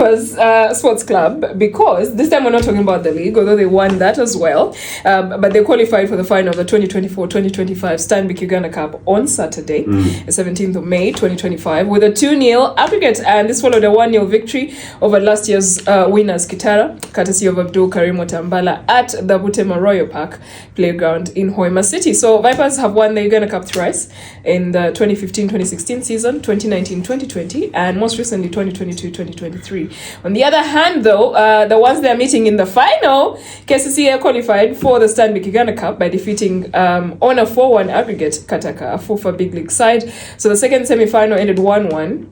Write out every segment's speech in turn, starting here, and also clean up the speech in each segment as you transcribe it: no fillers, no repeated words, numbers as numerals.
Vipers Sports Club, because this time we're not talking about the league, although they won that as well. But they qualified for the final of the 2024-2025 Stanbic Uganda Cup on Saturday, the 17th of May, 2025, with a 2-0 aggregate. And this followed a 1-0 victory over last year's winners, Kitara, courtesy of Abdul Karim Otambala at the Butema Royal Park Playground in Hoima City. So Vipers have won the Uganda Cup thrice in the 2015-2016 season, 2019-2020, and most recently 2022-2023. On the other hand, though, the ones they're meeting in the final, KCCA qualified for the Stanbic Uganda Cup by defeating on a 4-1 aggregate Kataka, a FUFA Big League side. So the second semi-final ended 1-1.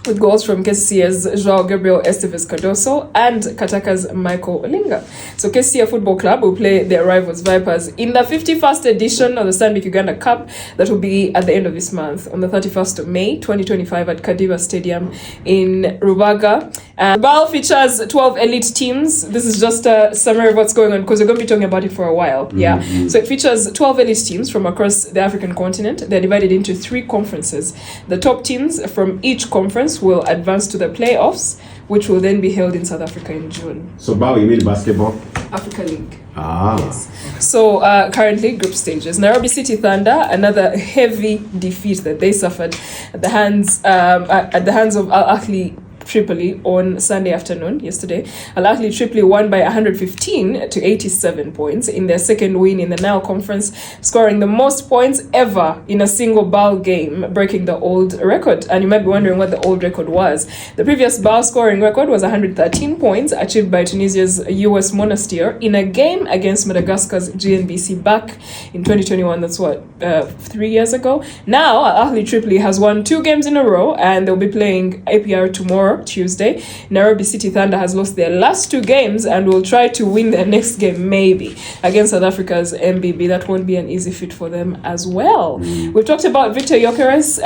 with goals from KCCA's Joao Gabriel Esteves Cardoso and Kataka's Michael Olinga. So KCCA Football Club will play their rivals Vipers in the 51st edition of the Stanbic Uganda Cup that will be at the end of this month on the 31st of May 2025 at Kadiba Stadium in Rubaga. BAL features 12 elite teams. This is just a summary of what's going on because we're going to be talking about it for a while. Yeah. So it features 12 elite teams from across the African continent. They're divided into 3 conferences. The top teams from each conference will advance to the playoffs, which will then be held in South Africa in June. So BAL, you mean basketball? Africa League. Yes. So currently group stages. Nairobi City Thunder, another heavy defeat that they suffered at the hands of Al Ahly Tripoli on Sunday afternoon, yesterday. Al Ahly Tripoli won by 115 to 87 points in their second win in the Nile Conference, scoring the most points ever in a single BAL game, breaking the old record. And you might be wondering what the old record was. The previous BAL scoring record was 113 points, achieved by Tunisia's US Monastir in a game against Madagascar's GNBC back in 2021. That's 3 years ago. Now, Al Ahly Tripoli has won 2 games in a row, and they'll be playing APR tomorrow, Tuesday. Nairobi City Thunder has lost their last 2 games and will try to win their next game, maybe, against South Africa's MBB. That won't be an easy feat for them as well. We've talked about Victor Gyökeres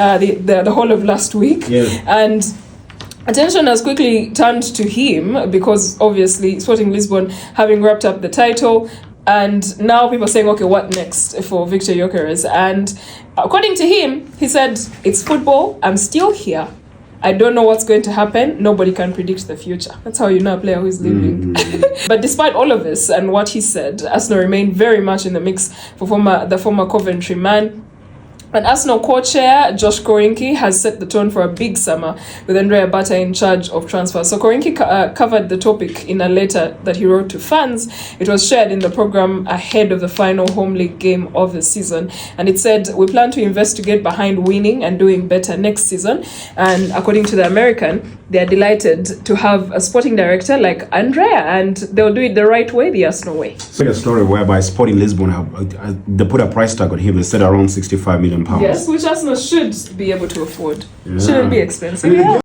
the whole of last week. And attention has quickly turned to him because, obviously, Sporting Lisbon having wrapped up the title. And now people are saying, okay, what next for Victor Gyökeres? And according to him, he said, it's football. I'm still here. I don't know what's going to happen. Nobody can predict the future. That's how you know a player who is leaving. But despite all of this and what he said, Arsenal remained very much in the mix for the former Coventry man. And Arsenal co-chair Josh Korinki has set the tone for a big summer with Andrea Bata in charge of transfers. So Korinki covered the topic in a letter that he wrote to fans. It was shared in the program ahead of the final home league game of the season. And it said, we plan to investigate behind winning and doing better next season. And according to the American, they're delighted to have a sporting director like Andrea, and they'll do it the right way, the Arsenal way. So a story whereby Sporting Lisbon, they put a price tag on him and said around £65 million. Yes, which Arsenal should be able to afford. Shouldn't be expensive.